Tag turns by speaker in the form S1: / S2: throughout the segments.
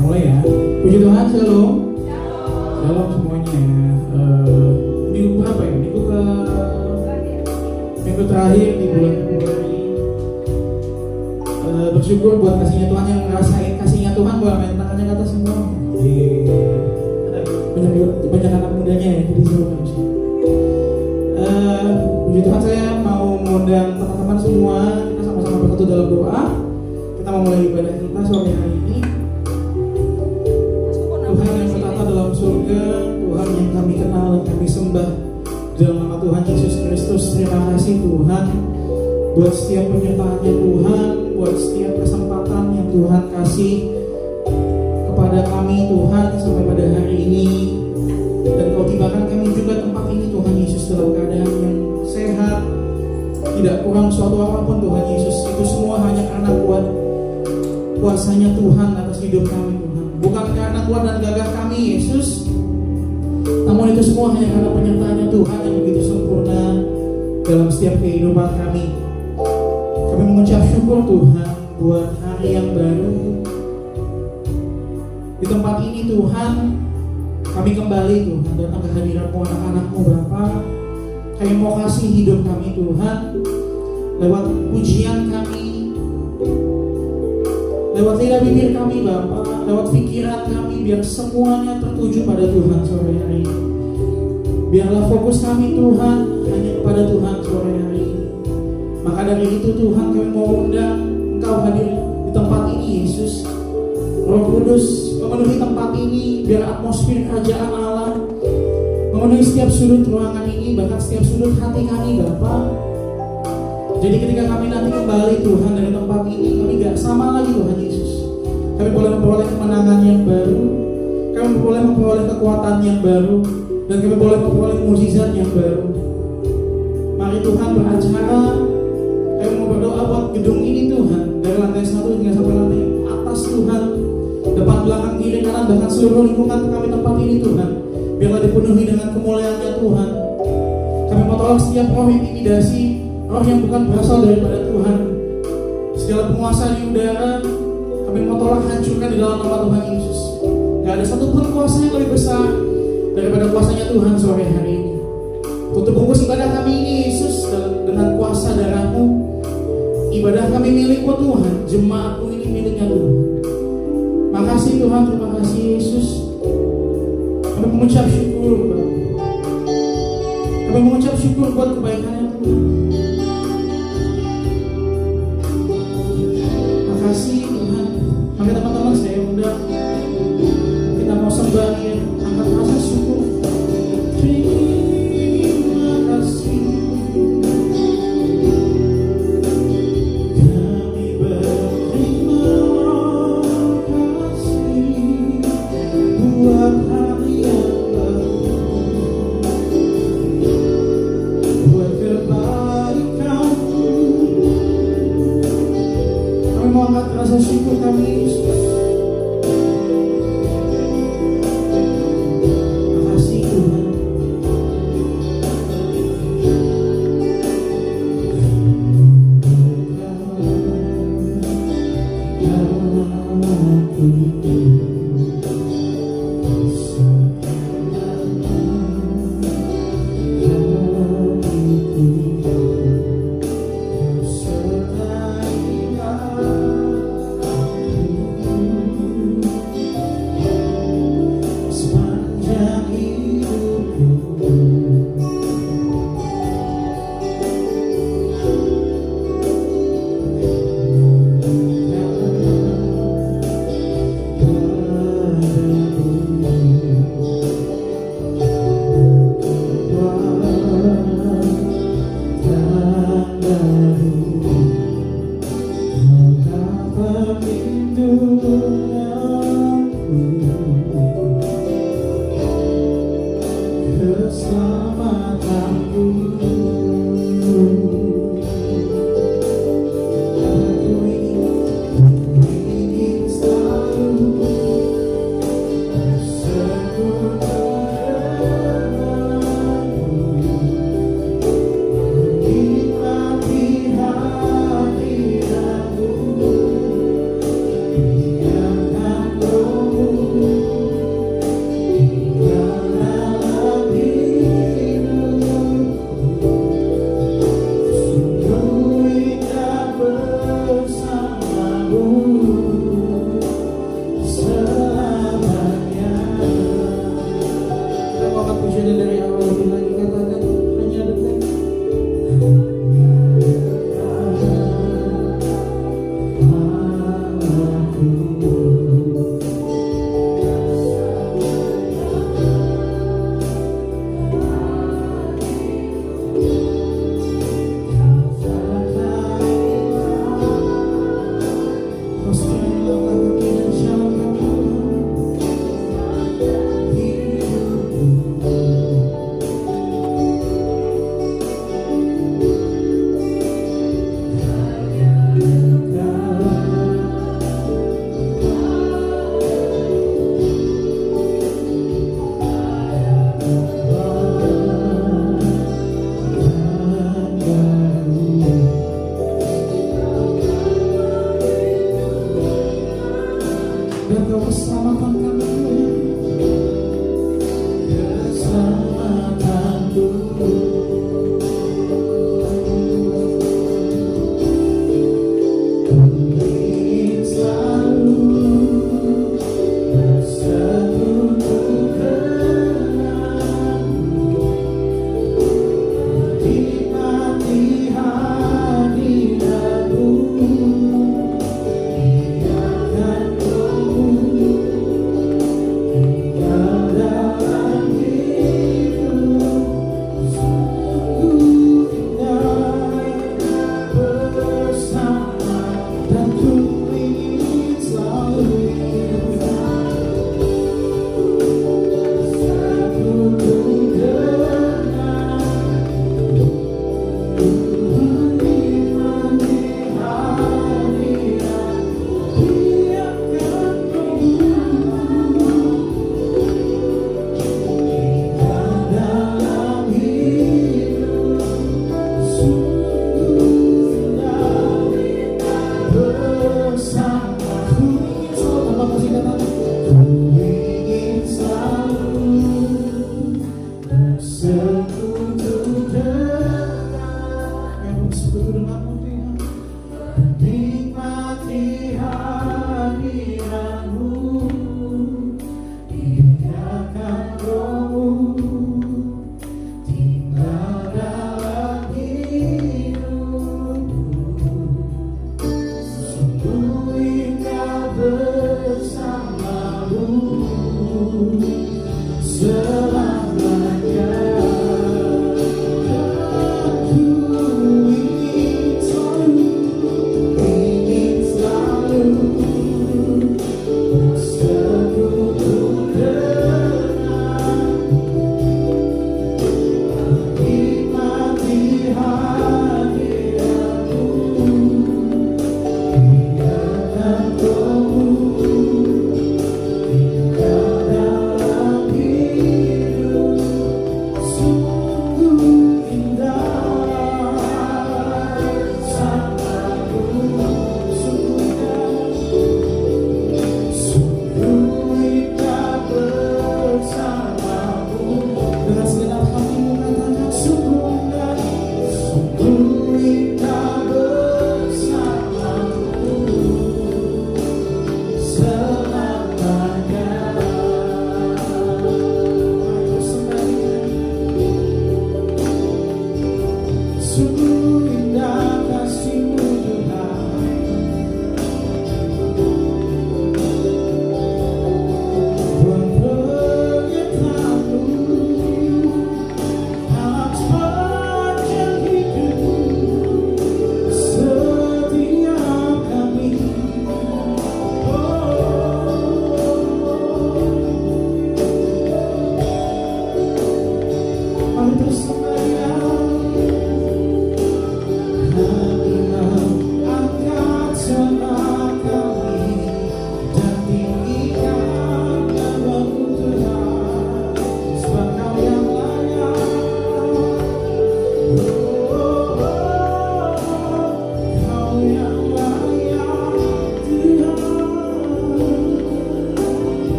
S1: Mulai ya. Puji Tuhan, shalom. Shalom semuanya. Minggu berapa ya? Minggu terakhir di bulan Februari. Bersyukur buat kasihnya Tuhan, yang ngerasain kasihnya Tuhan. Boleh main tangannya ke atas semua. Banyak anak mudanya ya, jadi seru kan sih. Puji Tuhan, saya mau mengundang teman-teman semua. Kita sama-sama bersatu dalam doa. Kita mau mulai ibadah kita sore hari ini. Tuhan yang bertata dalam surga, Tuhan yang kami kenal dan kami sembah, dalam nama Tuhan Yesus Kristus, terima kasih Tuhan buat setiap penyertaannya Tuhan, buat setiap kesempatan yang Tuhan kasih kepada kami Tuhan sampai pada hari ini. Dan Kau tibakan kami juga tempat ini Tuhan Yesus dalam keadaan yang sehat, tidak kurang suatu apapun Tuhan Yesus. Itu semua hanya karena kuasanya Tuhan atas hidup kami Tuhan, bukan karena kuat dan gagah kami Yesus, namun itu semua hanya karena penyertaannya Tuhan yang begitu sempurna dalam setiap kehidupan kami. Kami mengucap syukur Tuhan buat hari yang baru. Di tempat ini Tuhan, kami kembali Tuhan datang ke hadirat-Mu, anak-anak-Mu Bapa. Kami mau kasih hidup kami Tuhan, lewat pujian kami, lewat lidah bibir kami Bapa, lewat pikiran kami, biar semuanya tertuju pada Tuhan sore hari ini. Biarlah fokus kami Tuhan hanya kepada Tuhan sore hari ini. Maka dari itu Tuhan, kami mau undang Engkau hadir di tempat ini Yesus. Roh Kudus memenuhi tempat ini, biar atmosfer kerajaan Allah memenuhi setiap sudut ruangan ini, bahkan setiap sudut hati kami Bapa. Jadi ketika kami nanti kembali Tuhan dari tempat ini, kami gak sama lagi Tuhan Yesus. Kami boleh memperoleh kemenangan yang baru, kami boleh memperoleh kekuatan yang baru, dan kami boleh memperoleh mukjizat yang baru. Mari Tuhan beracara. Kami mau berdoa buat gedung ini Tuhan, dari lantai 1 hingga sampai lantai atas Tuhan, depan, belakang, kiri, kanan, bahkan seluruh lingkungan kami tempat ini Tuhan. Biarlah dipenuhi dengan kemuliaan-Nya Tuhan. Kami mau tolak setiap roh intimidasi, roh yang bukan berasal daripada Tuhan. Segala penguasa di udara, kami mau tolak hancurkan di dalam nama Tuhan Yesus. Gak ada satupun kuasa yang lebih besar daripada kuasanya Tuhan sore hari ini. Tutup bungkus ibadah kami ini Yesus dengan kuasa darah-Mu. Ibadah kami milik-Mu Tuhan, jemaat-Mu ini miliknya Tuhan. Makasih Tuhan, terima kasih Yesus. Kami mengucap syukur Bapak. Kami mengucap syukur buat kebaikan-Nya Tuhan. Makasih Tuhan. Maka teman-teman saya undang, kita mau sembah ya, angkat rasa syukur. Terima kasih. Kami berterima kasih buat hari yang baru, buat kebaikan-Mu. Kami mau angkat rasa syukur kami Yesus. Makasih Tuhan. Oh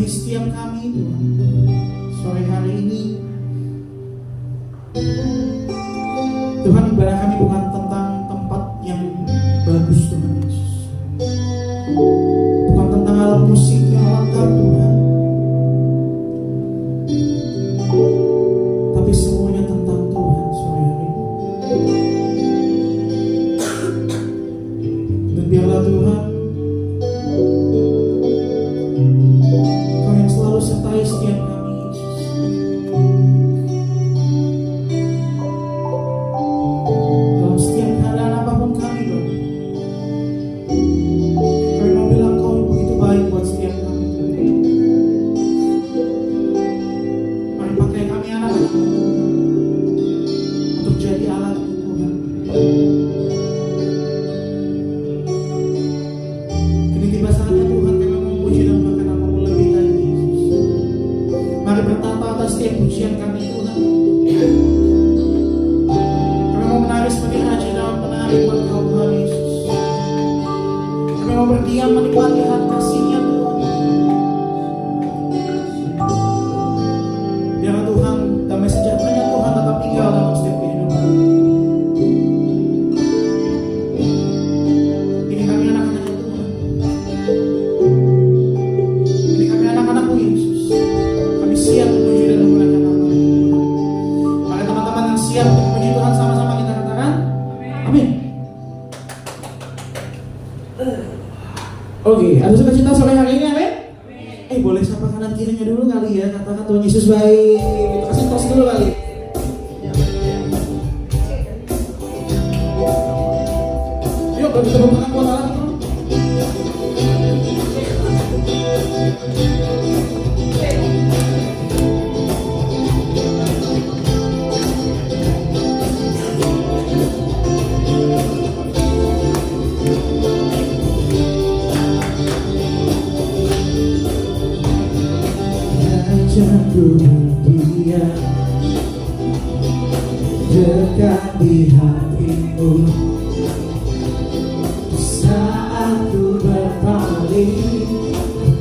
S1: bagi setiap kami Tuhan. Sore hari ini Tuhan, ibadah kami bukan tentang tempat yang bagus Tuhan Yesus, bukan tentang alat musik yang lengkap Tuhan, tapi semuanya tentang Tuhan sore hari ini. Dan biarlah Tuhan Kau yang selalu sertai setiap kami Yesus. Dalam setiap keadaan apapun kami Bapa, kami mau bilang Kau begitu baik buat setiap kami Tuhan. Mari pakai kami anak-anak untuk jadi alat Tuhan. Kini tiba saatnya Tuhan kami memuji dan bahkan nama-Mu lebih lagi Yesus. Mari bertata atas setiap pujian kami Tuhan. Kami mau menari sebagai haji dalam menari buat Kau Tuhan Yesus. Kami mau berdiam menikmati hati kasih-Nya Tuhan. Biarlah Tuhan damai sejahteranya Tuhan tetap tinggal dalam setiap kehidupan. Ini kami anak-anak-Nya Tuhan. Ini kami anak-anak-Mu Yesus. Kami siap memuji dan memuliakan nama-Mu Tuhan. Mari teman-teman yang siap untuk memuji Tuhan sama-sama kita katakan amin. Oke, ada sukacita sore hari ini amin? Boleh sapa kanan kirinya dulu kali ya, katakan Tuhan Yesus baik. Kita kasih tos dulu kali. Yuk, bagi tepuk tangan buat Allah itu. Ajarku berdiam dekat di hati-Mu saat ku berpaling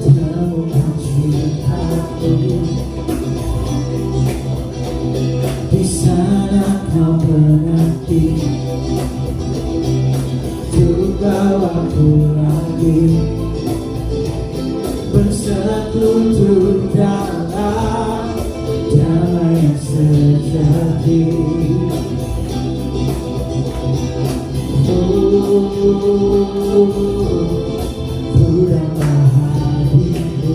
S1: temukan cinta-Mu. Di sana Kau mengerti untuk bawaku lagi bersekutu dalam damai yang sejati. Ku dan bahagiaku.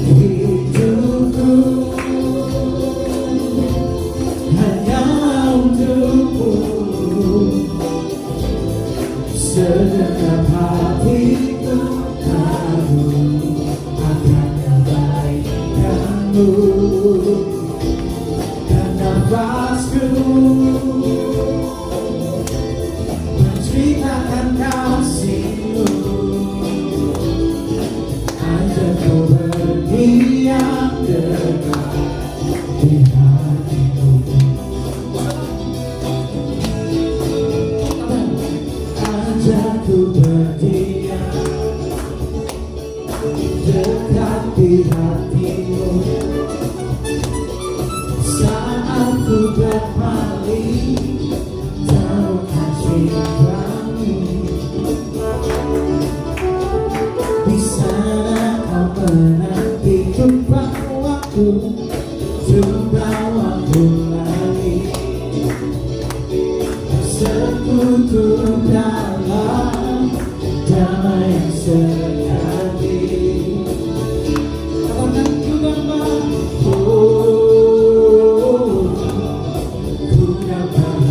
S1: Hidupku hanya untuk-Mu, segenap hatiku kagum akan kebaikan-Mu, dan nafasku menceritakan kasih-Mu. Ajarku berdiam dekat di hati-Mu. Ajarku berdiam dekat di hati-Mu saat ku berpaling jauhkan cinta-Mu. Di sana Kau menanti jumpa waktu lagi sekutu dalam damai yang sejati. Katakan juga ku dan bahagiaku.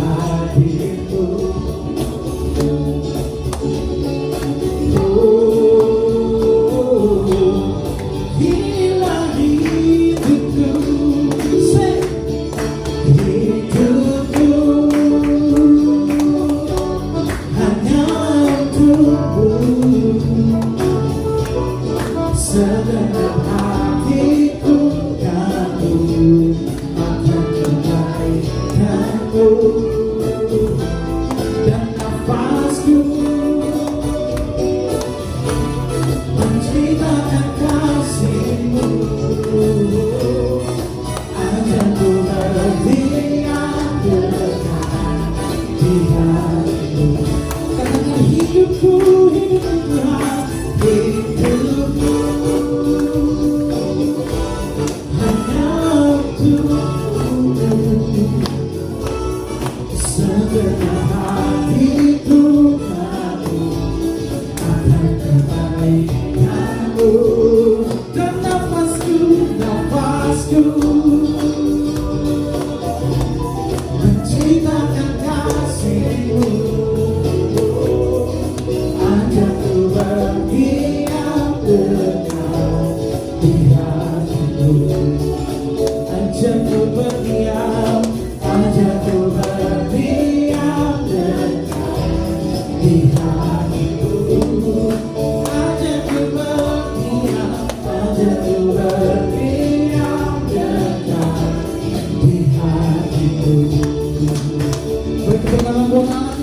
S1: Beri tepuk tangan buat Allah.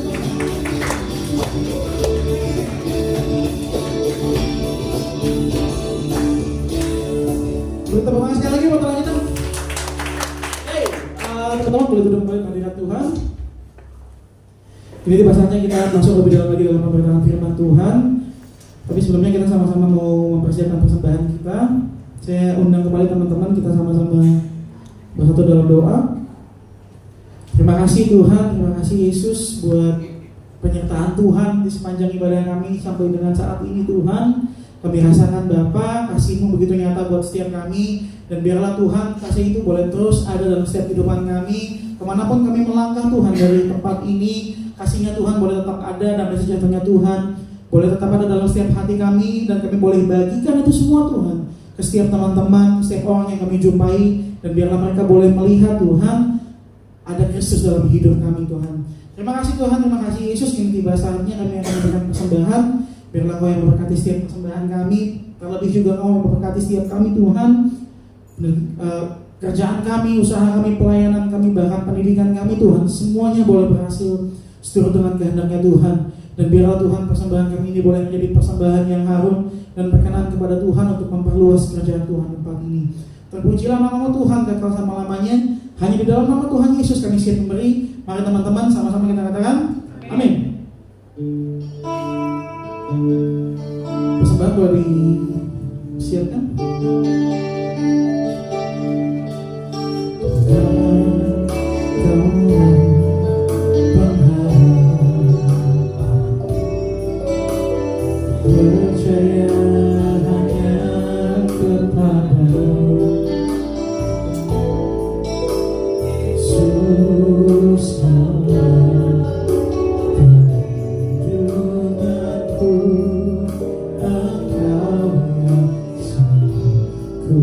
S1: Beri tepuk tangan sekali lagi buat Allah kita. Teman-teman boleh duduk kembali hadirat Tuhan. Ini tiba saatnya kita masuk lebih dalam lagi dalam pemberitaan firman Tuhan. Tapi sebelumnya kita sama-sama mau mempersiapkan persembahan kita. Saya undang kembali teman-teman, kita sama-sama bersatu dalam doa. Terima kasih Tuhan, terima kasih Yesus buat penyertaan Tuhan di sepanjang ibadah kami sampai dengan saat ini Tuhan. Kami rasakan Bapa, kasih-Mu begitu nyata buat setiap kami. Dan biarlah Tuhan, kasih itu boleh terus ada dalam setiap kehidupan kami. Kemanapun kami melangkah Tuhan dari tempat ini, kasih-Nya Tuhan boleh tetap ada dan sejatinya Tuhan boleh tetap ada dalam setiap hati kami. Dan kami boleh bagikan itu semua Tuhan ke setiap teman-teman, setiap orang yang kami jumpai. Dan biarlah mereka boleh melihat Tuhan ada Kristus dalam hidup kami Tuhan. Terima kasih Tuhan, terima kasih Yesus. Ini tiba saatnya kami akan memberikan persembahan. Biarlah Kau yang memberkati setiap persembahan kami. Terlebih juga Kau yang memberkati setiap kami Tuhan. Kerjaan kami, usaha kami, pelayanan kami, bahkan pendidikan kami Tuhan, semuanya boleh berhasil seturut dengan kehendaknya Tuhan. Dan biarlah Tuhan persembahan kami ini boleh menjadi persembahan yang harum dan berkenan kepada Tuhan untuk memperluas kerjaan Tuhan tempat ini. Terpujilah nama Tuhan kekal selama-lamanya. Hanya di dalam nama Tuhan Yesus kami siap memberi. Mari teman-teman sama-sama kita katakan amin. Persembahan boleh disiapkan. Percaya hanya kepada Yesus Allah, perlindunganku, Engkau yang sanggup ku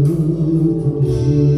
S1: puji.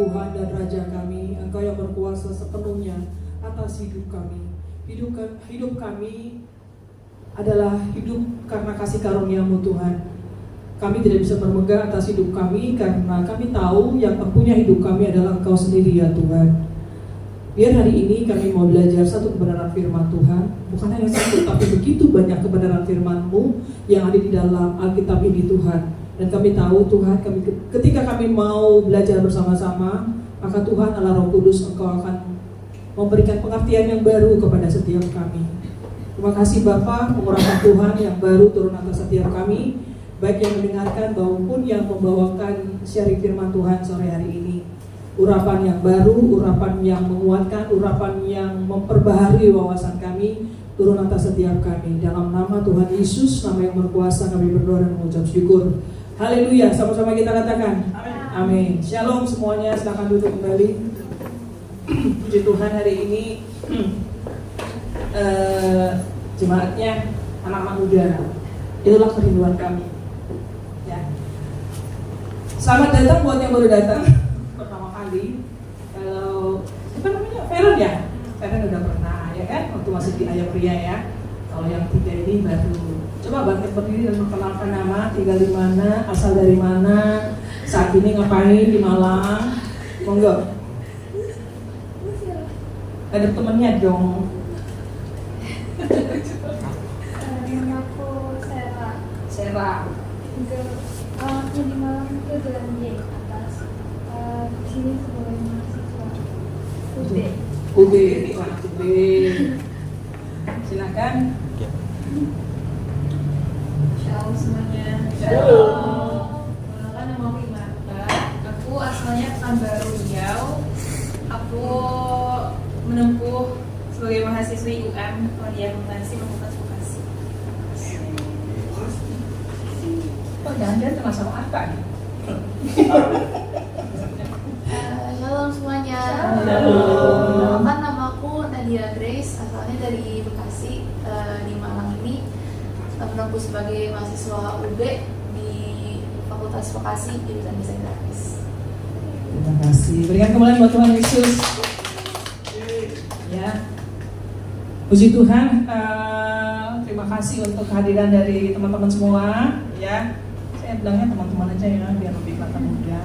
S2: Tuhan dan Raja kami. Engkau yang berkuasa sepenuhnya atas hidup kami. Hidup kami adalah hidup karena kasih karunia-Mu Tuhan. Kami tidak bisa bermegah atas hidup kami karena kami tahu yang mempunyai hidup kami adalah Engkau sendiri ya Tuhan. Biar hari ini kami mau belajar satu kebenaran firman Tuhan. Bukan hanya satu, tapi begitu banyak kebenaran firman-Mu yang ada di dalam Alkitab ini Tuhan. Dan kami tahu Tuhan, ketika kami mau belajar bersama-sama, maka Tuhan Allah Roh Kudus Engkau akan memberikan pengertian yang baru kepada setiap kami. Terima kasih Bapa, pengurapan Tuhan yang baru turun atas setiap kami, baik yang mendengarkan maupun yang membawakan sharing firman Tuhan sore hari ini. Urapan yang baru, urapan yang menguatkan, urapan yang memperbaharui wawasan kami turun atas setiap kami. Dalam nama Tuhan Yesus, nama yang berkuasa, kami berdoa dan mengucap syukur. Haleluya, sama-sama kita katakan amin. Shalom semuanya, silakan duduk kembali. Puji Tuhan, hari ini jemaatnya anak-anak muda, itulah kerinduan kami ya. Selamat datang buat yang baru datang pertama kali. Kalau apa namanya, Feren ya, Feren udah pernah ya kan, waktu masih di Ayam Pria ya. Kalau yang tiga ini baru. Coba bangkit berdiri dan memperkenalkan nama, tinggal di mana, asal dari mana, saat ini ngapain di Malang. Monggo. Ada temennya dong.
S3: Nama aku Sera. Aku di Malang itu Jalan J atas. Di sini sebagai mahasiswa UB.
S2: Silakan.
S4: Shalom semuanya. Perkenalkan nama aku Imarta. Aku asalnya Pekanbaru Riau. Aku menempuh sebagai mahasiswi UM Prodi Akuntansi Fakultas Vokasi.
S2: Oh, jangan-jangan kenal sama Arta nih.
S3: Shalom semuanya.
S2: Shalom.
S3: Kan nama aku Nadia Grace, asalnya dari Bekasi. Di Malang ini menempuh sebagai mahasiswa UB di Fakultas Vokasi jurusan Desain Grafis.
S2: Terima kasih. Berikan kemuliaan buat Tuhan Yesus. Ya, puji Tuhan. Terima kasih untuk kehadiran dari teman-teman semua. Ya, saya bilangnya teman-teman aja ya, biar lebih kelihatan muda.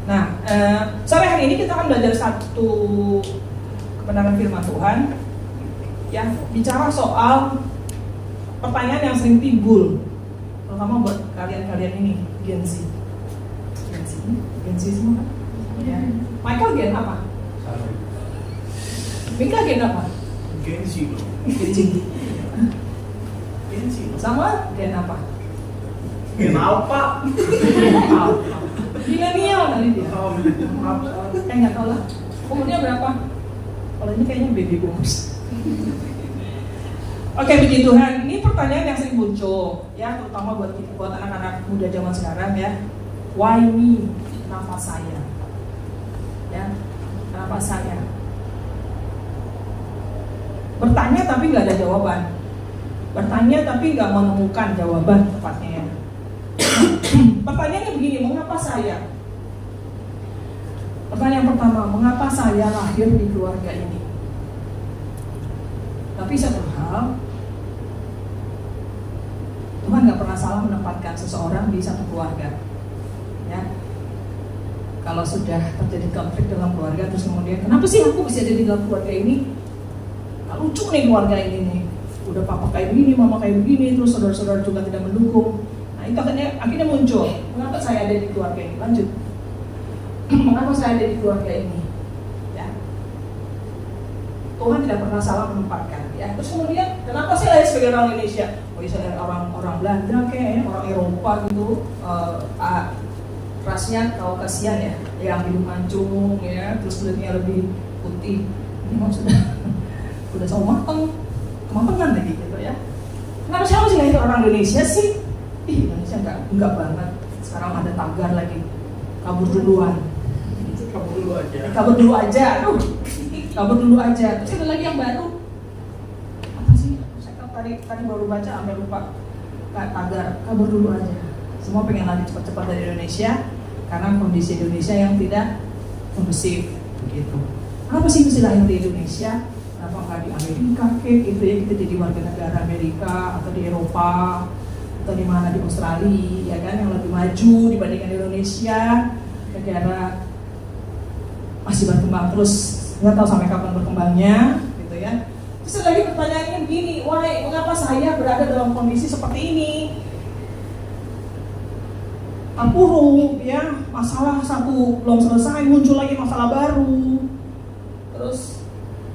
S2: Nah, sore hari ini kita akan belajar satu kebenaran firman Tuhan. Ya, bicara soal pertanyaan yang sering timbul, terutama buat kalian-kalian ini, Gen Z semua. Ya. Michael Gen apa? Mika Gen apa?
S1: Gen Z.
S2: Sama Gen apa?
S1: Gen Alpha.
S2: Milenial kali dia. Nggak tahu lah. Umurnya berapa? Kalau ini kayaknya baby boomers. Oke, puji Tuhan. Ini pertanyaan yang sering muncul, ya, terutama buat anak-anak muda zaman sekarang ya. Why me? Kenapa saya? Ya, kenapa saya? Bertanya tapi nggak ada jawaban. Bertanya tapi nggak menemukan jawaban tepatnya ya. Pertanyaannya begini, mengapa saya? Pertanyaan pertama, mengapa saya lahir di keluarga ini? Tapi satu hal, Tuhan nggak pernah salah menempatkan seseorang di satu keluarga. Ya, kalau sudah terjadi konflik dalam keluarga, terus kemudian kenapa sih aku bisa jadi dalam keluarga ini? Nggak lucu nih keluarga ini nih. Udah papa kayak begini, mama kayak begini, terus saudara-saudara juga tidak mendukung. Nah itu akhirnya muncul. Mengapa saya ada di keluarga ini? Lanjut. Mengapa saya ada di keluarga ini? Ya. Tuhan tidak pernah salah menempatkan. Ya. Terus kemudian kenapa sih lahir sebagai orang Indonesia? Oh bisa dari orang Belanda kayak, orang Eropa gitu. Rasnya Kaukasian ya, yang hidup mancung ya, terus kulitnya lebih putih. Ini maksudnya udah sama kematangan lagi gitu ya. Kenapa sih masih lahir orang Indonesia sih? Indonesia enggak banget. Sekarang ada tagar lagi, kabur duluan. Kabur dulu aja. Aduh, kabur dulu aja. Terus ada lagi yang baru. Apa sih? Saya tadi baru baca sampai lupa. Tagar kabur dulu aja. Semua pengen lari cepat-cepat dari Indonesia karena kondisi Indonesia yang tidak membersih begitu. Kenapa sih mesti lahir di Indonesia? Kenapa nggak di Amerika gitu ya, kita jadi warga negara Amerika atau di Eropa atau di mana, di Australia ya kan, yang lebih maju dibandingkan Indonesia, negara masih berkembang terus, nggak tahu sampai kapan berkembangnya gitu ya. Terus lagi pertanyaannya begini, why, mengapa saya berada dalam kondisi seperti ini? Terpuruk ya, masalah satu belum selesai, muncul lagi masalah baru. Terus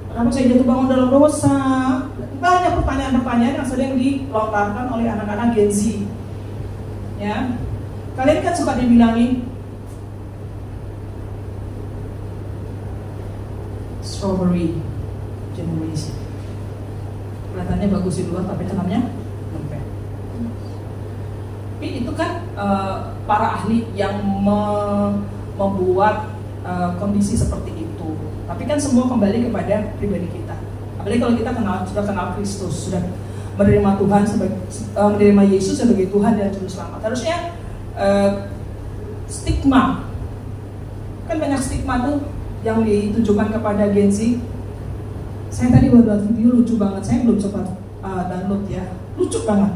S2: kenapa saya jatuh bangun dalam dosa? Banyak pertanyaan-pertanyaan yang sering dilontarkan oleh anak-anak Gen Z. Ya, kalian kan suka dibilangin strawberry generation. Kelihatannya bagus di luar tapi dalamnya lembek. Tapi itu kan para ahli yang membuat kondisi seperti itu. Tapi kan semua kembali kepada pribadi kita. Apalagi kalau kita sudah kenal Kristus, sudah menerima Tuhan menerima Yesus sebagai Tuhan dan Juru Selamat. Harusnya stigma, kan banyak stigma tuh yang ditujukan kepada Gen Z. Saya tadi buat video lucu banget, saya belum sempat download ya, lucu banget.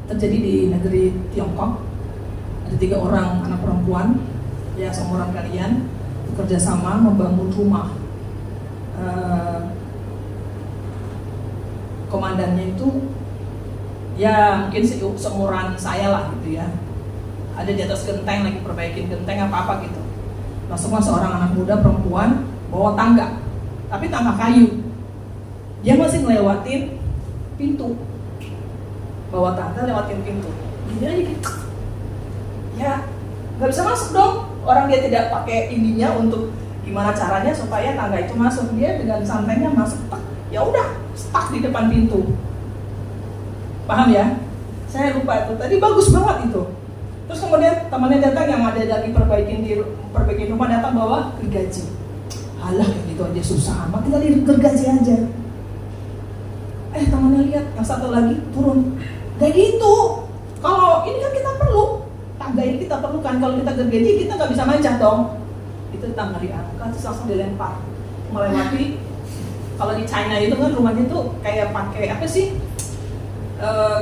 S2: Terjadi di negeri Tiongkok, ada 3 orang anak perempuan, ya seumuran kalian, bekerja sama membangun rumah. Komandannya itu ya mungkin seumuran saya lah gitu ya, ada di atas genteng lagi perbaikin genteng apa gitu. Masuklah seorang anak muda perempuan bawa tangga, tapi tangga kayu. Dia masih ngelewatin pintu, bawa tangga lewatin pintu. Gini aja gitu. Ya nggak bisa masuk dong. Orang dia tidak pakai ininya untuk gimana caranya supaya tangga itu masuk. Dia dengan santainya masuk, ya udah stuck di depan pintu. Paham ya? Saya lupa itu. Tadi bagus banget itu. Terus kemudian temannya datang yang ada lagi perbaikin rumah, datang bawa gergaji. Alah kayak gitu aja susah amat, tinggal gergaji aja. Temannya lihat, yang satu lagi turun. Kayak gitu. Kalau ini kan kita perlu, tangga ini kita perlukan. Kalau kita gergaji kita nggak bisa manjat dong. Itu tangga diangkat terus langsung dilempar melewati. Kalau di China itu kan rumahnya tuh kayak pakai apa sih?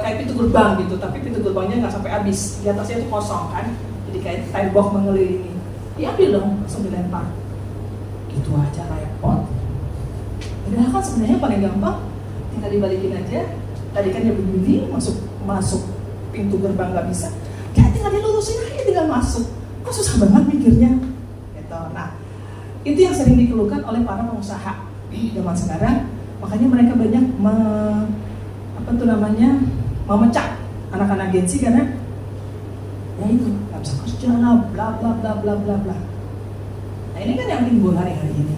S2: Kayak pintu gerbang gitu, tapi pintu gerbangnya nggak sampai habis, di atasnya itu kosong kan, jadi kayak tembok mengelilingi. Diambil dong, langsung dilempar. Gitu aja repot. Padahal kan sebenarnya paling gampang, tinggal dibalikin aja. Tadi kan dia begini, masuk pintu gerbang nggak bisa, ya tinggal dilurusin aja, tinggal masuk. Kok susah banget mikirnya? Gitu. Nah, itu yang sering dikeluhkan oleh para pengusaha di zaman sekarang. Makanya mereka banyak memecah anak-anak Gen Z karena ya itu nggak bisa kerja lah, bla bla bla bla bla bla. Nah ini kan yang timbul hari-hari ini.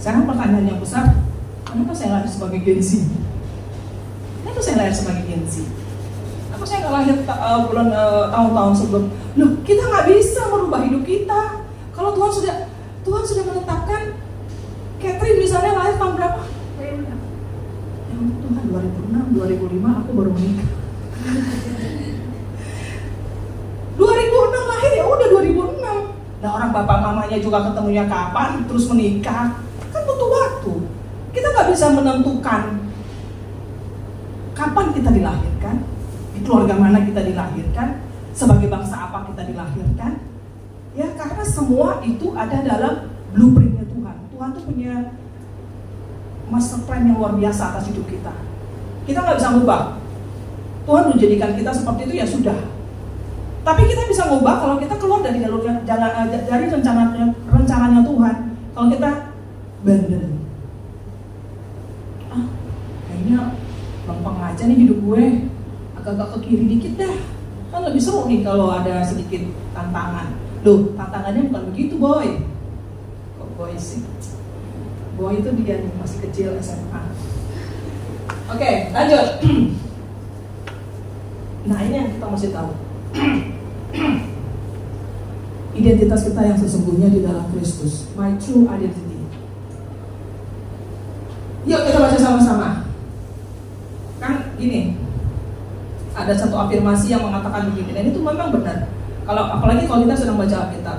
S2: Sekarang pertanyaan yang besar, kenapa saya lahir sebagai Gen Z? Kenapa saya lahir sebagai Gen Z? Kenapa saya nggak lahir tahun-tahun sebelum? Loh, kita nggak bisa merubah hidup kita. Kalau Tuhan sudah menetapkan. Catherine misalnya lahir tahun berapa? Tuhan 2006, 2005 aku baru menikah. 2006 lahir ya udah 2006. Nah orang bapak mamanya juga ketemunya kapan, terus menikah, kan butuh waktu. Kita nggak bisa menentukan kapan kita dilahirkan, di keluarga mana kita dilahirkan, sebagai bangsa apa kita dilahirkan. Ya karena semua itu ada dalam blueprintnya Tuhan. Tuhan tuh punya master plan yang luar biasa atas hidup kita. Kita nggak bisa ngubah. Tuhan menjadikan kita seperti itu ya sudah. Tapi kita bisa ngubah kalau kita keluar dari dari rencananya Tuhan. Kalau kita bandel, kayaknya lempeng aja nih hidup gue, agak-agak ke kiri dikit dah. Kan lebih seru nih kalau ada sedikit tantangan. Loh, tantangannya bukan begitu boy. Kok boy sih? Boy itu dia nih, masih kecil SMA. Oke, lanjut. Nah ini yang kita mesti tahu. Identitas kita yang sesungguhnya di dalam Kristus. My true identity. Yuk kita baca sama-sama. Kan gini, ada satu afirmasi yang mengatakan begini, dan itu memang benar. apalagi kalau kita sedang baca Alkitab.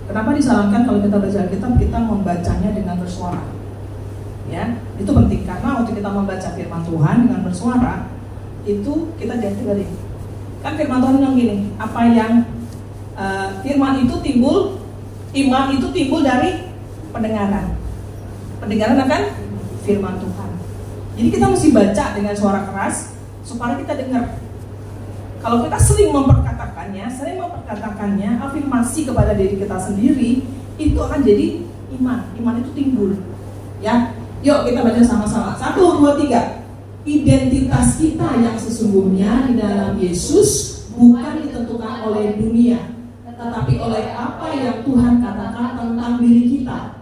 S2: Kenapa disarankan kalau kita baca Alkitab kita membacanya dengan bersuara? Ya, itu penting karena waktu kita membaca firman Tuhan dengan bersuara itu kita jadi dengerin. Kan firman Tuhan bilang gini, apa yang firman itu timbul, iman itu timbul dari pendengaran. Pendengaran akan firman Tuhan. Jadi kita mesti baca dengan suara keras supaya kita dengar. Kalau kita sering memperkatakannya, afirmasi kepada diri kita sendiri, itu akan jadi iman. Iman itu timbul. Ya, yuk kita baca sama-sama. 1, 2, 3. Identitas kita yang sesungguhnya di dalam Yesus bukan ditentukan oleh dunia, tetapi oleh apa yang Tuhan katakan tentang diri kita.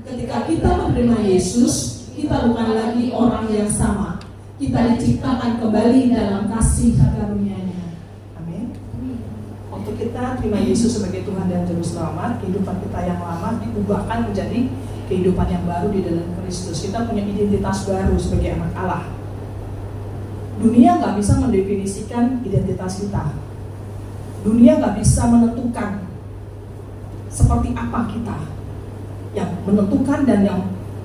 S2: Ketika kita menerima Yesus, kita bukan lagi orang yang sama. Kita diciptakan kembali dalam kasih karunia-Nya. Amin. Waktu kita terima Yesus sebagai Tuhan dan Juru Selamat, kehidupan kita yang lama diubahkan menjadi kehidupan yang baru di dalam Kristus. Kita punya identitas baru sebagai anak Allah. Dunia gak bisa mendefinisikan identitas kita. Dunia gak bisa menentukan seperti apa kita. Yang menentukan dan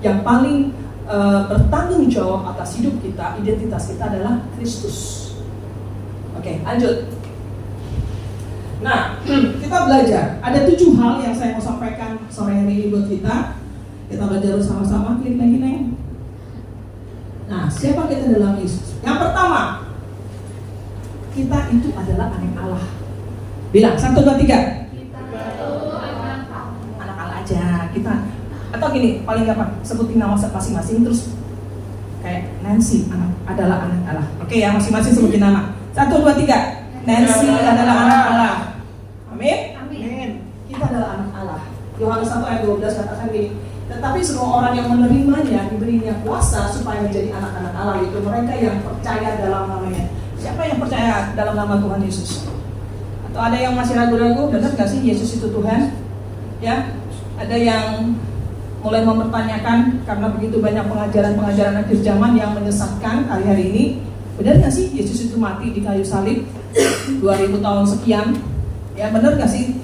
S2: yang paling bertanggung jawab atas hidup kita, identitas kita adalah Kristus. Oke, lanjut. Nah, kita belajar. Ada 7 hal yang saya mau sampaikan sore hari ini buat kita. Kita belajar sama-sama. Klik lagi, Neng. Nah, siapa kita dalam Yesus? Yang pertama, kita itu adalah anak Allah. Bilang 1, 2, 3.
S3: Kita itu anak
S2: Allah aja kita. Atau gini, paling gampang sebutin nama masing-masing terus kayak Nancy adalah anak Allah. Oke ya, masing-masing sebutin nama. 1, 2, 3. Nancy adalah anak Allah. Amin.
S3: Amin.
S2: Kita adalah anak Allah. Yohanes 1 ayat 12 katakan gini. Tetapi semua orang yang menerimanya diberinya kuasa supaya menjadi anak-anak Allah, itu mereka yang percaya dalam namanya. Siapa yang percaya dalam nama Tuhan Yesus? Atau ada yang masih ragu-ragu, benar gak sih Yesus itu Tuhan? Ya, ada yang mulai mempertanyakan karena begitu banyak pengajaran-pengajaran akhir zaman yang menyesatkan hari-hari ini. Benar gak sih Yesus itu mati di kayu salib 2000 tahun sekian? Ya, benar gak sih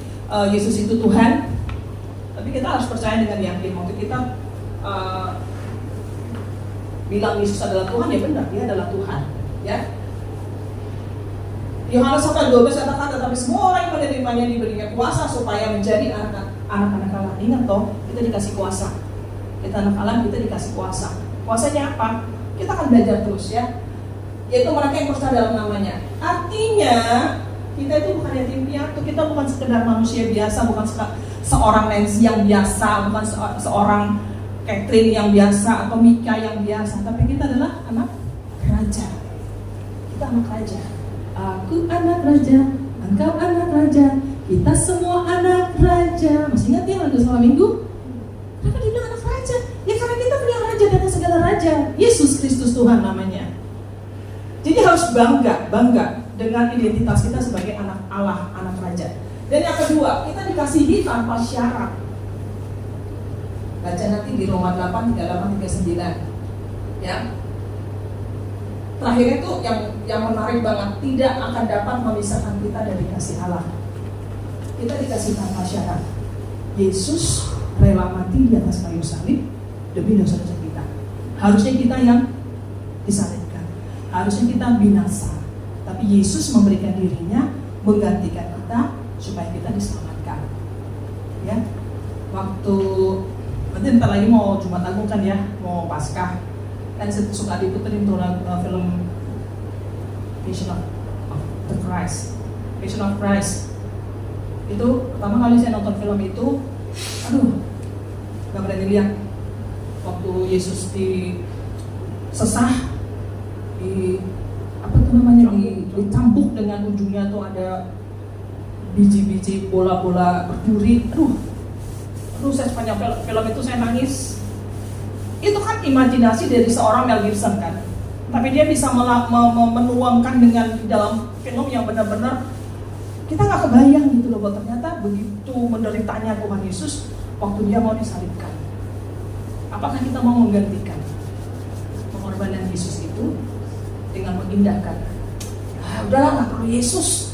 S2: Yesus itu Tuhan? Tapi kita harus percaya dengan yakin. Waktu kita bilang Yesus adalah Tuhan, ya benar, dia adalah Tuhan. Ya. Yohanes 1:12 katakan, tetapi semua orang yang menerimanya diberinya kuasa supaya menjadi anak-anak Allah. Ingat toh, kita dikasih kuasa. Kita anak Allah, kita dikasih kuasa. Kuasanya apa? Kita akan belajar terus ya. Yaitu mereka yang percaya dalam namanya. Artinya kita itu bukan yatim piatu, kita bukan sekedar manusia biasa, bukan seorang Nancy yang biasa, bukan seorang Catherine yang biasa atau Mika yang biasa, tapi kita adalah anak raja. Kita anak raja. Aku anak raja, engkau anak raja, kita semua anak raja. Masih ingat ya lagu Selama Minggu? Kenapa dibilang anak raja? Ya karena kita punya raja dan segala raja, Yesus Kristus Tuhan namanya. Jadi harus bangga dengan identitas kita sebagai anak Allah, anak raja. Dan yang kedua, kita dikasihi tanpa syarat. Baca nanti di Roma 8, 38, 39. Ya. Terakhir itu yang menarik banget, tidak akan dapat memisahkan kita dari kasih Allah. Kita dikasih tanpa syarat. Yesus rela mati di atas kayu salib demi dosa-dosa kita. Harusnya kita yang disalibkan. Harusnya kita binasa. Tapi Yesus memberikan dirinya menggantikan kita supaya kita diselamatkan. Ya. Waktu nanti bentar lagi mau Jumat Agung kan ya, mau Paskah. Kan suka diputerin tuh film Passion of Christ. Itu pertama kali saya nonton film itu, gak berani lihat. Waktu Yesus disesah, dicambuk dengan ujungnya tuh ada biji-biji bola-bola berduri. Saya sepanjang film itu saya nangis. Itu kan imajinasi dari seorang Mel Gibson kan, tapi dia bisa menuangkan dengan di dalam film yang benar-benar kita nggak kebayang gitu loh, bahwa ternyata begitu menderitanya Tuhan Yesus waktu dia mau disalibkan. Apakah kita mau menggantikan pengorbanan Yesus itu dengan mengindahkan, udahlah nggak perlu Yesus,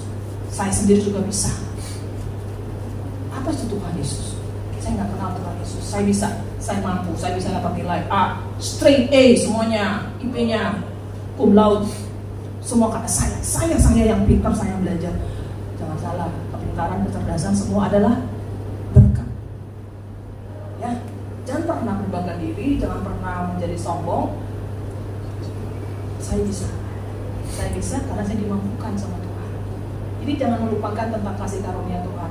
S2: saya sendiri juga bisa. Apa itu Tuhan Yesus? Saya nggak kenal Tuhan Yesus. Saya bisa, saya mampu, saya bisa dapat nilai A, straight A semuanya, IP-nya, cum laude, semua kata saya yang pintar, saya yang belajar. Jangan salah, kepintaran, kecerdasan semua adalah berkat. Ya, jangan pernah berbangga diri, jangan pernah menjadi sombong. Saya bisa karena saya dimampukan sama Tuhan. Jadi jangan melupakan tentang kasih karunia Tuhan.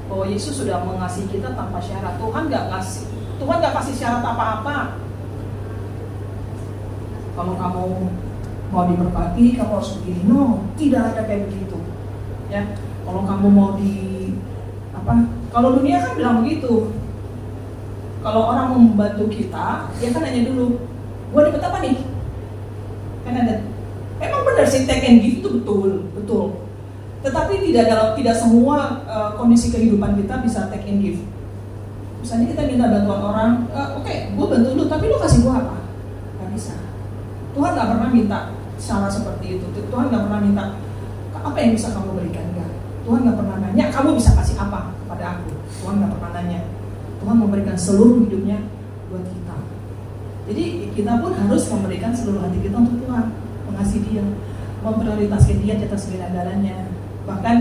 S2: Bahwa Yesus sudah mengasihi kita tanpa syarat. Tuhan nggak kasih syarat apa-apa. Kalau kamu mau diberkati, kamu harus begini. No, tidak ada kayak begitu. Ya, kalau kamu mau kalau dunia kan bilang begitu. Kalau orang membantu kita, dia kan nanya dulu, gua dapat apa nih? Kan ada. Emang benar sih take and give itu betul. Tetapi tidak semua kondisi kehidupan kita bisa take and give. Misalnya kita minta bantuan orang, oke, gue bantu lu, tapi lu kasih gue apa? Gak bisa. Tuhan gak pernah minta cara seperti itu. Tuhan gak pernah minta apa yang bisa kamu berikan, enggak. Tuhan gak pernah nanya kamu bisa kasih apa kepada aku. Tuhan gak pernah nanya. Tuhan memberikan seluruh hidupnya buat kita. Jadi kita pun harus memberikan seluruh hati kita untuk Tuhan, mengasihi Dia, memprioritaskan Dia di atas segala-galanya. Bahkan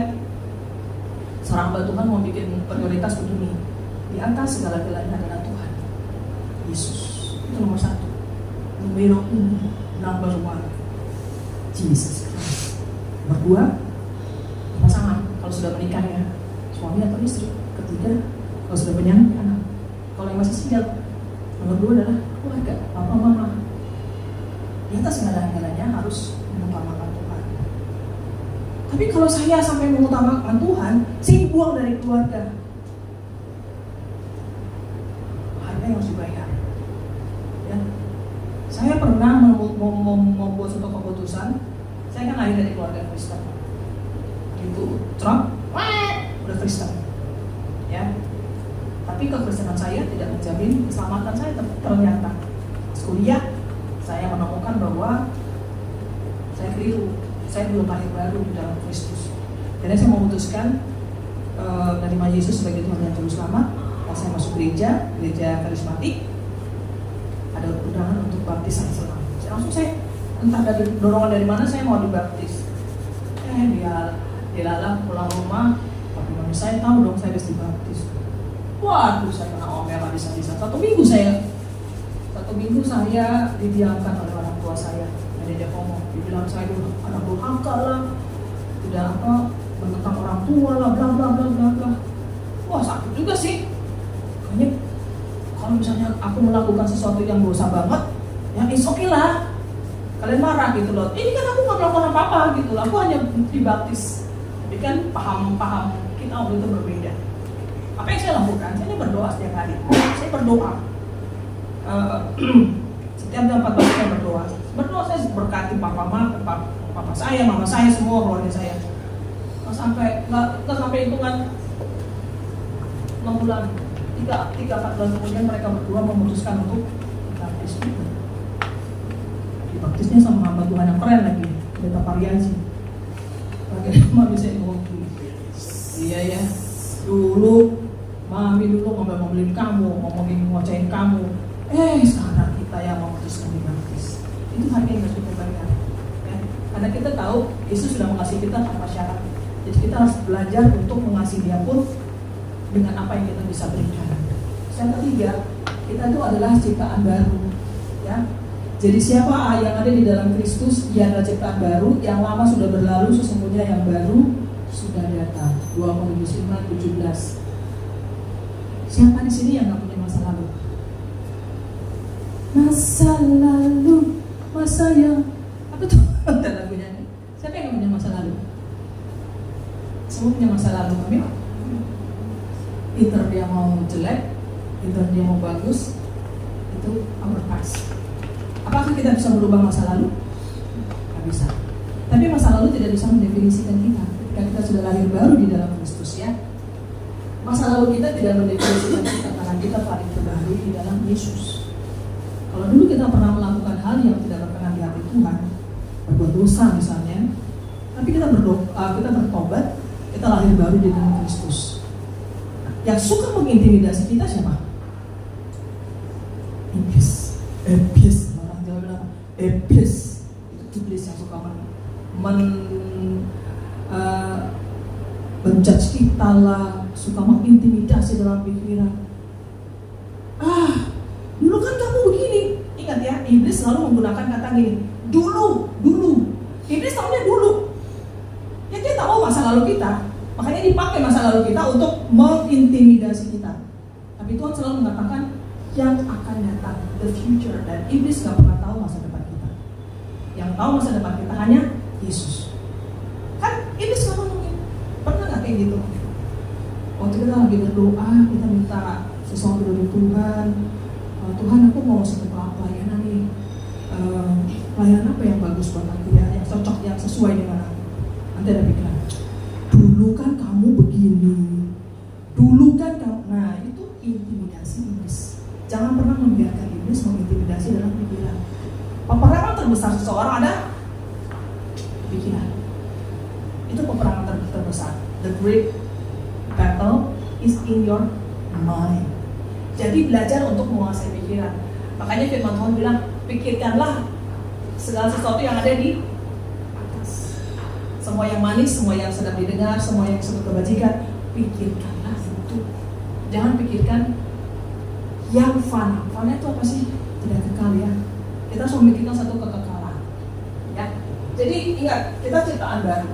S2: seorang hamba Tuhan mau bikin prioritas begini, di atas segala-galanya adalah Tuhan Yesus. Itu nomor 1. Number 1, Jesus Christ. Nomor 2, pasangan. Kalau sudah menikah ya, suami atau istri. Ketiga, kalau sudah punya anak. Kalau yang masih single, nomor 2 adalah keluarga, papa mama. Di atas segala-galanya harus mengutamakan Tuhan. Tapi kalau saya sampai mengutamakan Tuhan, saya dibuang dari keluarga. Harga yang harus dibayar. Ya. Saya pernah membuat suatu keputusan. Saya kan lahir dari keluarga Kristen. Itu Trump, udah Kristen. Ya. Tapi kekristenan saya tidak menjamin keselamatan saya. Ternyata pas kuliah saya menemukan bahwa saya keliru. Saya belum lahir baru di dalam Kristus. Jadi saya memutuskan menerima Yesus sebagai Tuhan dan Juru Selamat. Pas saya masuk gereja karismatik, ada undangan untuk baptisan selam. Saya entah dari dorongan dari mana saya mau dibaptis. Dia lalang pulang rumah, tapi mami saya tahu dong saya harus dibaptis. Waduh, saya kena omel habis-habisan. Satu minggu saya didiamkan oleh orang tua saya. Dia ngomong, dibilang saya dulu anak durhaka lah, tidak menentang orang tua lah, bla bla bla bla bla. Wah, sakit juga sih. Kayaknya kalau misalnya aku melakukan sesuatu yang dosa banget, ya it's okay lah. Kalian marah gitu loh. Ini kan aku nggak melakukan apa-apa gitu loh. Aku hanya dibaptis. Tapi kan paham kita waktu itu berbeda. Apa yang saya lakukan? Saya berdoa setiap hari. Saya berdoa. Setiap jam 4 pagi saya berdoa. Saya berkati papa saya, mama saya, semua keluarga saya. Nggak sampai hitungan 6 bulan, 3-4 bulan kemudian mereka berdua memutuskan untuk dibaptis. Dibaptisnya sama hamba Tuhan yang keren lagi, Pendeta Pariansi. Bagaimana mami saya ngomong, iya ya, mami dulu ngomongin kamu, ngocehin kamu. Sekarang kita yang memutuskan dibaptis. Itu harga yang harus kita bayar. Ya. Karena kita tahu Yesus sudah mengasihi kita tanpa syarat. Jadi kita harus belajar untuk mengasihi Dia pun dengan apa yang kita bisa berikan. Yang ketiga, kita itu adalah ciptaan baru. Ya. Jadi siapa yang ada di dalam Kristus, dia adalah ciptaan baru. Yang lama sudah berlalu, sesungguhnya yang baru sudah datang. 2 Korintus 5:17. Siapa di sini yang nggak punya masa lalu? Masa yang apa tuh? Lagunya. Siapa yang punya masa lalu? Semua punya masa lalu, kami. Either dia mau jelek, either dia mau bagus, itu our past. Apakah kita bisa merubah masa lalu? Tidak bisa. Tapi masa lalu tidak bisa mendefinisikan kita. Ketika kita sudah lahir baru di dalam Kristus, ya. Masa lalu kita tidak mendefinisikan kita karena kita paling terbaru di dalam Yesus. Kalau dulu kita pernah melakukan hal yang tidak berkenan di hati Tuhan, berbuat dosa misalnya, tapi kita bertobat, Kita lahir baru di dalam Kristus. Yang suka mengintimidasi kita siapa? Iblis. Orang Jawa bilang iblis. Itu iblis yang suka menjudge kita lah, suka mengintimidasi dalam pikiran. Dulu kan kamu begini. Ingat ya, iblis selalu menggunakan kata gini. Dulu. Iblis tahunya dulu. Ya dia tahu masa lalu kita. Makanya dipakai masa lalu kita untuk mengintimidasi kita. Tapi Tuhan selalu mengatakan yang akan datang, the future. Dan iblis gak pernah tahu masa depan kita. Yang tahu masa depan kita hanya Yesus. Kan iblis gak ngomongin. Pernah gak kayak gitu? Waktu kita lagi berdoa, kita minta sesuatu dari Tuhan. Tuhan, aku mau sebuah pelayanan nih. Pelayanan apa yang bagus buat aku ya, yang cocok, yang sesuai dengan aku. Nanti ada pikiran, dulu kan kamu begini, nah itu intimidasi iblis. Jangan pernah membiarkan iblis mengintimidasi dalam pikiran. Peperangan terbesar seseorang ada pikiran. Itu peperangan terbesar. The great battle is in your mind. Jadi belajar untuk menguasai pikiran. Makanya firman Tuhan bilang, pikirkanlah segala sesuatu yang ada di atas. Semua yang manis, semua yang sedap didengar, semua yang disebut kebajikan, pikirkanlah itu. Jangan pikirkan yang fana. Fana itu apa sih? Tidak kekal ya. Kita harus memikirkan satu kekekalan. Ya. Jadi ingat, kita ciptaan baru.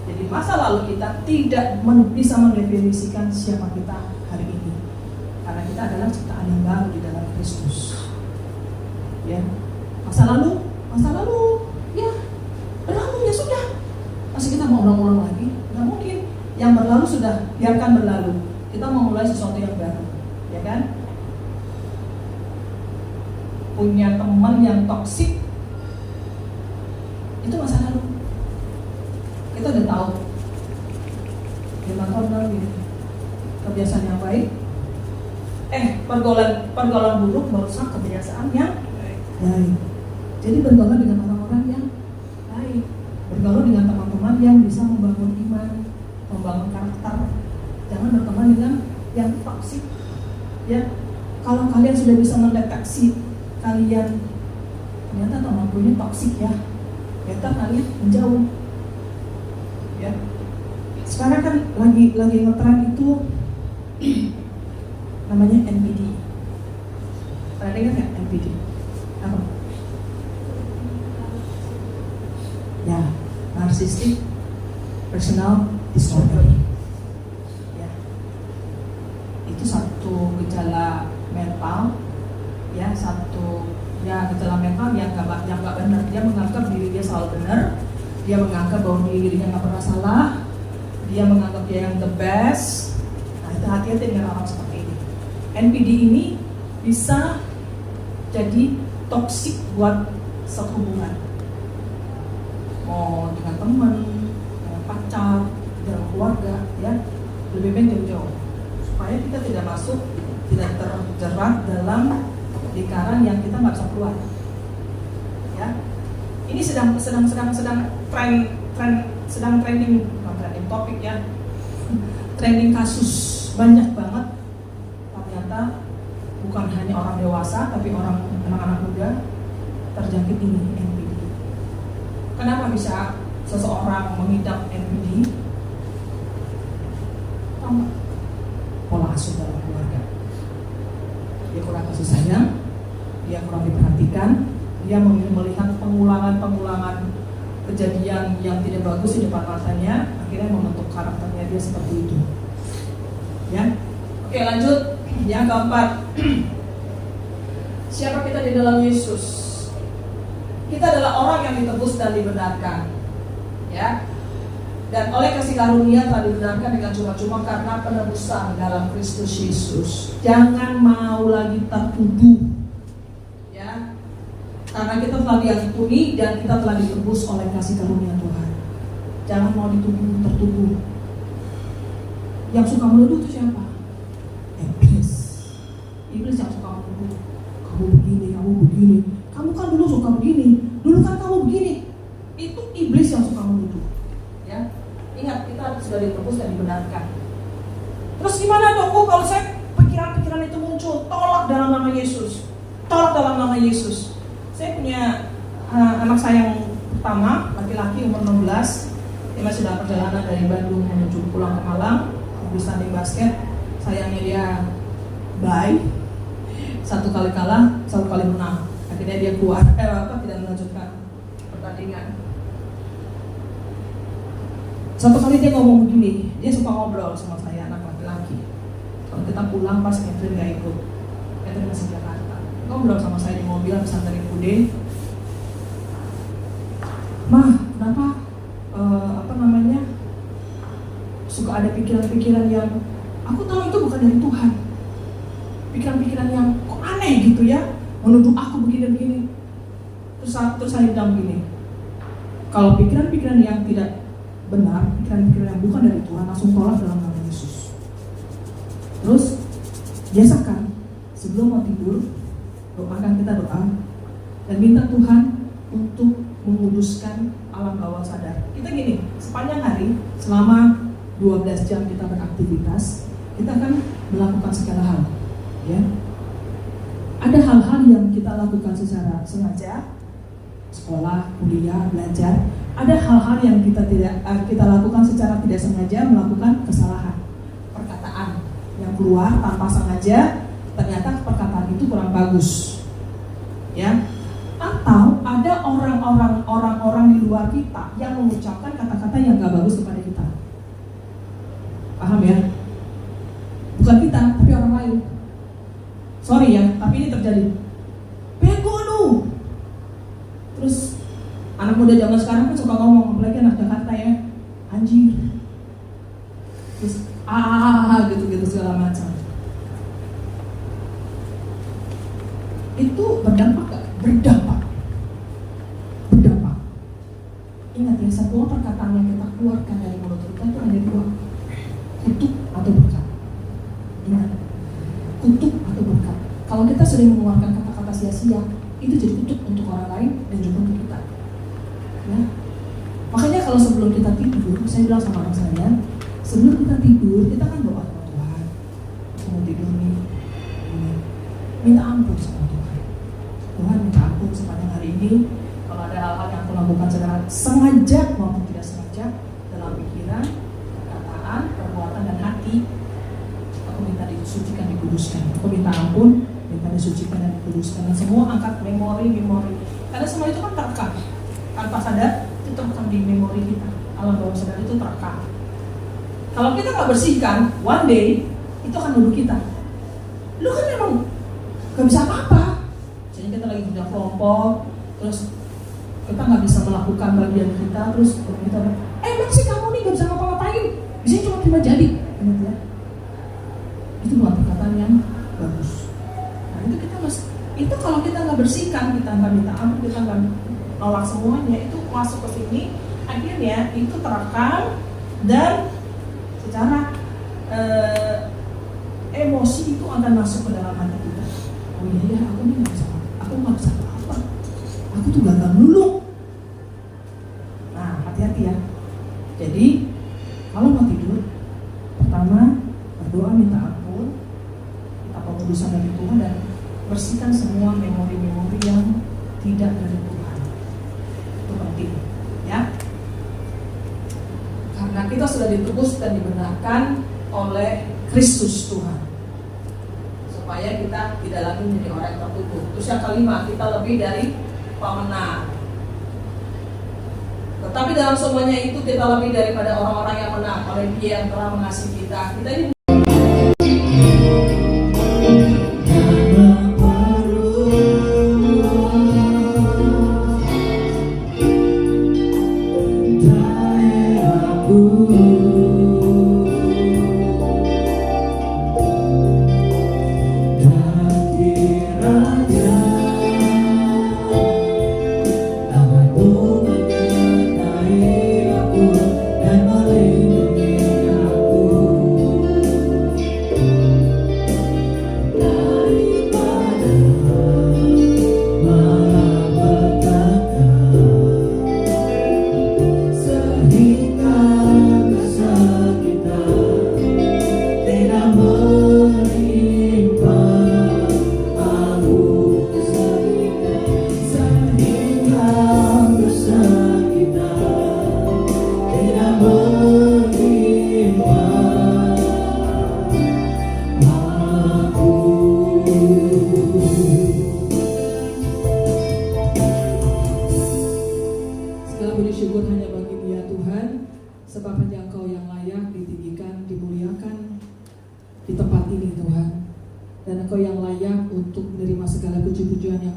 S2: Jadi masa lalu kita tidak bisa mendefinisikan siapa kita hari ini. Karena kita adalah ciptaan yang baru di dalam Kristus. Ya, masa lalu, ya berlalu ya sudah. Masih kita mau ulang-ulang lagi? Nggak mungkin. Yang berlalu sudah, biarkan berlalu. Kita mau mulai sesuatu yang baru, ya kan? Punya teman yang toksik, itu masa lalu. Kita udah tahu. Firman Tuhan bilang gini, kebiasaan yang baik. Pergaulan buruk merusak kebiasaan yang baik. Jadi bergaul dengan orang-orang yang baik. Bergaul dengan teman-teman yang bisa membangun iman, membangun karakter. Jangan berteman dengan yang toksik. Ya, kalau kalian sudah bisa mendeteksi kalian ternyata teman-temannya toksik ya, better kalian menjauh. Ya. Sekarang kan lagi ngetren itu namanya NPD. Pernah dengar nggak NPD? Apa? Ya, narcissistic personal disorder. Ya, itu satu gejala mental. Ya, gejala mental yang nggak benar. Dia menganggap diri dia selalu benar. Dia menganggap bahwa dirinya nggak pernah salah. Dia menganggap dia yang the best. Nah, itu hati-hati dengan orang seperti ini. NPD ini bisa jadi toksik buat satu hubungan. Mau dengan teman, dengan pacar, dalam keluarga, ya lebih baik jauh-jauh supaya kita tidak terjerat dalam lingkaran yang kita nggak bisa keluar. Ya, ini sedang trending topik ya, trending kasus banyak banget. Ternyata bukan hanya orang dewasa tapi anak-anak muda terjangkit ini NPD. Kenapa bisa seseorang mengidap NPD? Pola asuh dalam keluarga. Dia kurang kasih sayang, dia kurang diperhatikan, dia melihat pengulangan kejadian yang tidak bagus di depan matanya, akhirnya membentuk karakternya dia seperti itu. Ya, oke lanjut. Yang keempat, siapa kita di dalam Yesus? Kita adalah orang yang ditebus dan dibenarkan, ya. Dan oleh kasih karunia telah dibenarkan dengan cuma-cuma karena penebusan dalam Kristus Yesus. Jangan mau lagi tertuduh, ya. Karena kita telah diampuni dan kita telah ditebus oleh kasih karunia Tuhan. Jangan mau tertuduh. Yang suka menuduh itu siapa? Iblis yang suka menuduh. Kamu begini. Kamu kan dulu suka begini. Dulu kan kamu begini. Itu iblis yang suka menuduh. Ya, ingat kita sudah ditebus Terus gimana dok? Kalau saya pikiran-pikiran itu muncul, tolak dalam nama Yesus. Tolak dalam nama Yesus. Saya punya anak saya yang pertama, laki-laki umur 16. Dia masih dalam perjalanan dari Bandung menuju pulang ke Malang, tanding basket. Sayangnya dia baik, satu kali kalah, satu kali menang. Akhirnya dia tidak melanjutkan pertandingan. Satu kali dia ngomong begini, dia suka ngobrol sama saya, anak laki-laki. Kalau kita pulang pas Catherine gak ikut, Catherine masih Jakarta. Ngobrol sama saya di mobil habis anterin Bude. Mah, kenapa suka ada pikiran-pikiran yang aku tahu itu bukan dari Tuhan. Pikiran-pikiran yang kok aneh gitu ya, menuduh aku begini-begini. Terus saya bilang begini, kalau pikiran-pikiran yang tidak benar, pikiran-pikiran yang bukan dari Tuhan, langsung tolak dalam nama Yesus. Terus biasakan sebelum mau tidur, doakan, kita doa dan minta Tuhan untuk menguduskan alam bawah sadar. Kita gini, sepanjang hari selama 12 jam kita beraktivitas, kita akan melakukan segala hal, ya. Ada hal-hal yang kita lakukan secara sengaja, sekolah, kuliah, belajar. Ada hal-hal yang kita lakukan secara tidak sengaja, melakukan kesalahan, perkataan yang keluar tanpa sengaja, ternyata perkataan itu kurang bagus, ya. Atau ada orang-orang di luar kita yang mengucapkan kata-kata yang gak bagus kepada kita. Paham ya? Bukan kita, tapi orang lain. Sorry ya, tapi ini terjadi. Bego lu. Terus anak muda zaman sekarang kan suka ngomong, apalagi anak Jakarta ya, anjir. Terus gitu segala macam. Itu berdampak gak? Berdampak. Ingat ya, semua perkataan yang kita keluarkan dari mulut kita itu ada dua, kutuk atau berkat. Ingat, kutuk atau berkat. Kalau kita sering mengeluarkan kata-kata sia-sia, itu jadi kutuk untuk orang lain dan juga untuk kita. Ya. Makanya kalau sebelum kita tidur, saya bilang sama anak saya, sebelum kita tidur, kita kan doa sama Tuhan. Aku mau tidur nih, minta ampun sama Tuhan. Tuhan, minta ampun sepanjang hari ini. Kalau ada hal-hal yang aku lakukan secara sengaja maupun tidak sengaja dalam pikiran, perkataan, perbuatan, dan hati, aku minta disucikan, dikuduskan. Aku minta ampun, minta disucikan dan dikuduskan. Dan semua angkat memori. Karena semua itu kan terekam. Tanpa sadar, itu terekam di memori kita. Alam bawah sadar itu terekam. Kalau kita nggak bersihkan, one day itu akan nuduh kita. Lu kan memang nggak bisa apa-apa. Jadi kita lagi kerja kelompok, terus kita nggak bisa melakukan bagian kita, terus kita emang sih kamu nih nggak bisa ngapa-ngapain, bisa cuma terima jadi, gitu ya. Itu bukan perkataan yang bagus. Nah itu kita itu kalau kita nggak bersihkan, kita nggak minta ampun, kita nggak nolak semuanya, itu masuk ke sini, akhirnya itu terekam dan secara emosi itu akan masuk ke dalam hati kita. Oh iya, aku nih nggak bisa, aku nggak bisa apa-apa. Aku tuh gagal dulu. Nah, hati-hati ya. Jadi, kalau mau tidur, pertama berdoa minta ampun, minta pengudusan dari Tuhan dan bersihkan semua memori-memori yang tidak dari Tuhan. Itu penting, ya. Karena kita sudah ditebus dan dibenarkan oleh Kristus Tuhan, supaya kita tidak lagi menjadi orang yang tertutup. Terus yang kelima, kita lebih dari pemenang. Tetapi dalam semuanya itu kita lebih daripada orang-orang yang menang oleh Dia yang telah mengasihi kita. Kita ini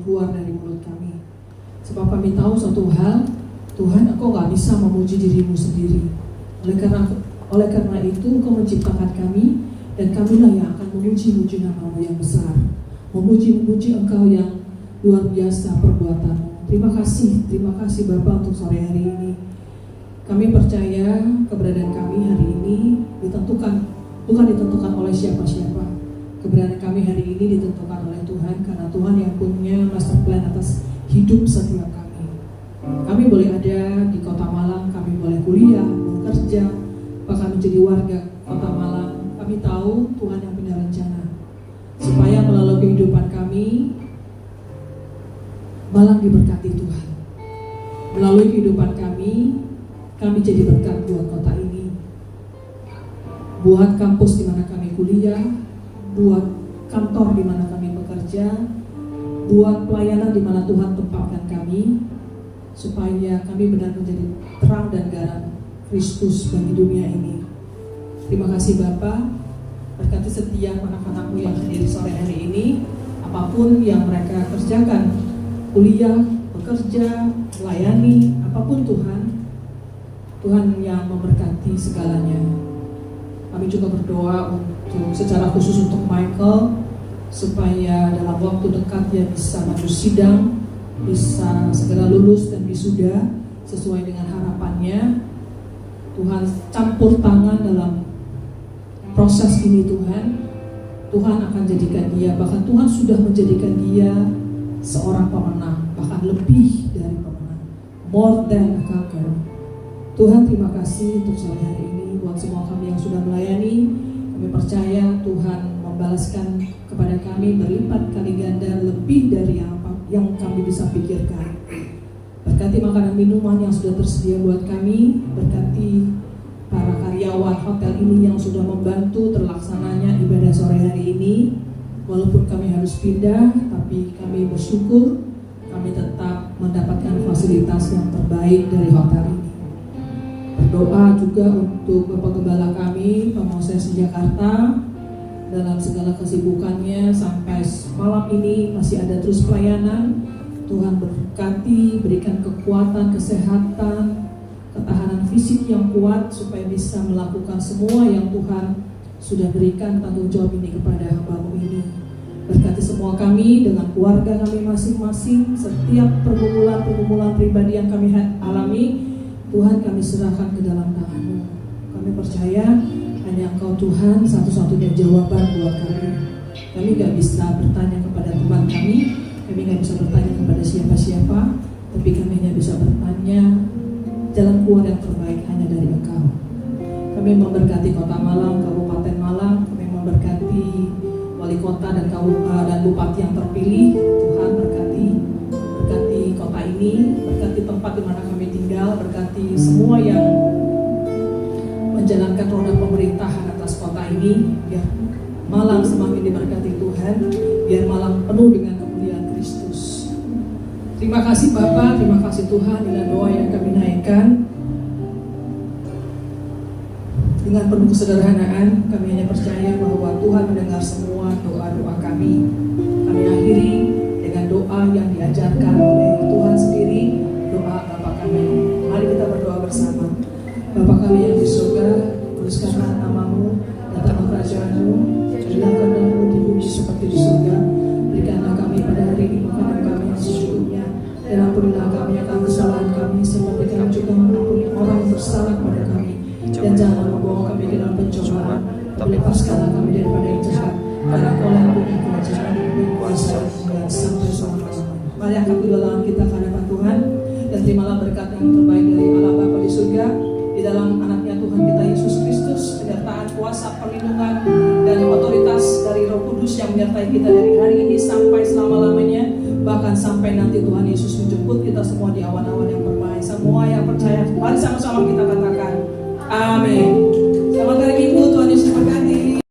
S2: keluar dari mulut kami. Sebab kami tahu satu hal, Tuhan, Engkau gak bisa memuji dirimu sendiri. Oleh karena itu Engkau menciptakan kami, dan kamilah yang akan memuji-muji nama-Mu yang besar, memuji-muji Engkau yang luar biasa perbuatan-Mu. Terima kasih Bapa untuk sore hari ini. Kami percaya keberadaan kami hari ini bukan ditentukan oleh siapa-siapa. Keberadaan kami hari ini ditentukan oleh Tuhan, karena Tuhan yang punya master plan atas hidup setiap kami. Kami boleh ada di Kota Malang, kami boleh kuliah, bekerja, bahkan menjadi warga Kota Malang. Kami tahu Tuhan yang punya rencana supaya melalui kehidupan kami Malang diberkati Tuhan. Melalui kehidupan kami jadi berkat buat kota ini, buat kampus di mana kami kuliah, buat kantor di mana kami bekerja, buat pelayanan di mana Tuhan tempatkan kami, supaya kami benar menjadi terang dan garam Kristus bagi dunia ini. Terima kasih Bapa, berkati setiap anak-anak-Mu yang hadir sore hari ini, apapun yang mereka kerjakan, kuliah, bekerja, melayani, apapun Tuhan yang memberkati segalanya. Kami juga berdoa untuk secara khusus untuk Michael, supaya dalam waktu dekat dia bisa maju sidang, bisa segera lulus dan wisuda sesuai dengan harapannya. Tuhan campur tangan dalam proses ini Tuhan akan jadikan dia, bahkan Tuhan sudah menjadikan dia seorang pemenang, bahkan lebih dari pemenang, more than a conqueror. Tuhan, terima kasih untuk sore hari ini buat semua kami yang sudah melayani. Kami percaya Tuhan membalaskan kepada kami berlipat kali ganda lebih dari yang kami bisa pikirkan. Berkati makanan minuman yang sudah tersedia buat kami, berkati para karyawan hotel ini yang sudah membantu terlaksananya ibadah sore hari ini. Walaupun kami harus pindah, tapi kami bersyukur kami tetap mendapatkan fasilitas yang terbaik dari hotel ini. Berdoa juga untuk Bapak Gembala kami, Pak Moses di Jakarta, dalam segala kesibukannya sampai malam ini masih ada terus pelayanan. Tuhan berkati, berikan kekuatan, kesehatan, ketahanan fisik yang kuat supaya bisa melakukan semua yang Tuhan sudah berikan tanggung jawab ini kepada hamba-Mu ini. Berkati semua kami dengan keluarga kami masing-masing, setiap pergumulan pribadi yang kami alami, Tuhan kami serahkan ke dalam tangan-Mu. Kami percaya hanya Engkau Tuhan satu-satunya jawaban buat kami. Kami gak bisa bertanya kepada teman kami gak bisa bertanya kepada siapa-siapa, tapi kami hanya bisa bertanya jalan keluar yang terbaik hanya dari Engkau. Kami memberkati Kota Malang, Kabupaten Malang, kami memberkati wali kota dan bupati yang terpilih. Tuhan berkati kota ini, berkati tempat di mana kami tinggal, berkati semua yang menjalankan roda pemerintahan atas kota ini, biar Malang semakin diberkati Tuhan, biar Malang penuh dengan kemuliaan Kristus. Terima kasih Bapa, terima kasih Tuhan. Inilah doa yang kami naikkan dengan penuh kesederhanaan. Kami hanya percaya bahwa Tuhan mendengar semua doa-doa kami. Kami akhiri dengan doa yang diajarkan oleh Tuhan sendiri, doa Bapa kami. Mari kita berdoa bersama. Bapa kami yang di surga, kuduskanlah nama-Mu, datanglah kerajaan-Mu, jadilah kehendak-Mu di bumi seperti di surga. Berikanlah kami pada hari ini makanan kami yang secukupnya, dan ampunilah kami akan kesalahan kami seperti kami juga mengampuni orang yang bersalah kepada kami. Dan jangan membawa kami ke dalam pencobaan, tapi lepaskanlah kami daripada yang jahat, karena Engkau yang punya kerajaan dan kuasa dan sampai selama-lamanya. Mari angkat kedua tangan kita ke hadapan Tuhan dan terimalah berkat yang terbaik dari Allah Bapa di surga, di dalam anaknya Tuhan kita Yesus Kristus, penyertaan kuasa perlindungan dan otoritas dari Roh Kudus yang menyertai kita dari hari ini sampai selama-lamanya, bahkan sampai nanti Tuhan Yesus menjemput kita semua di awan-awan yang permai. Semua yang percaya, mari sama-sama kita katakan Amin.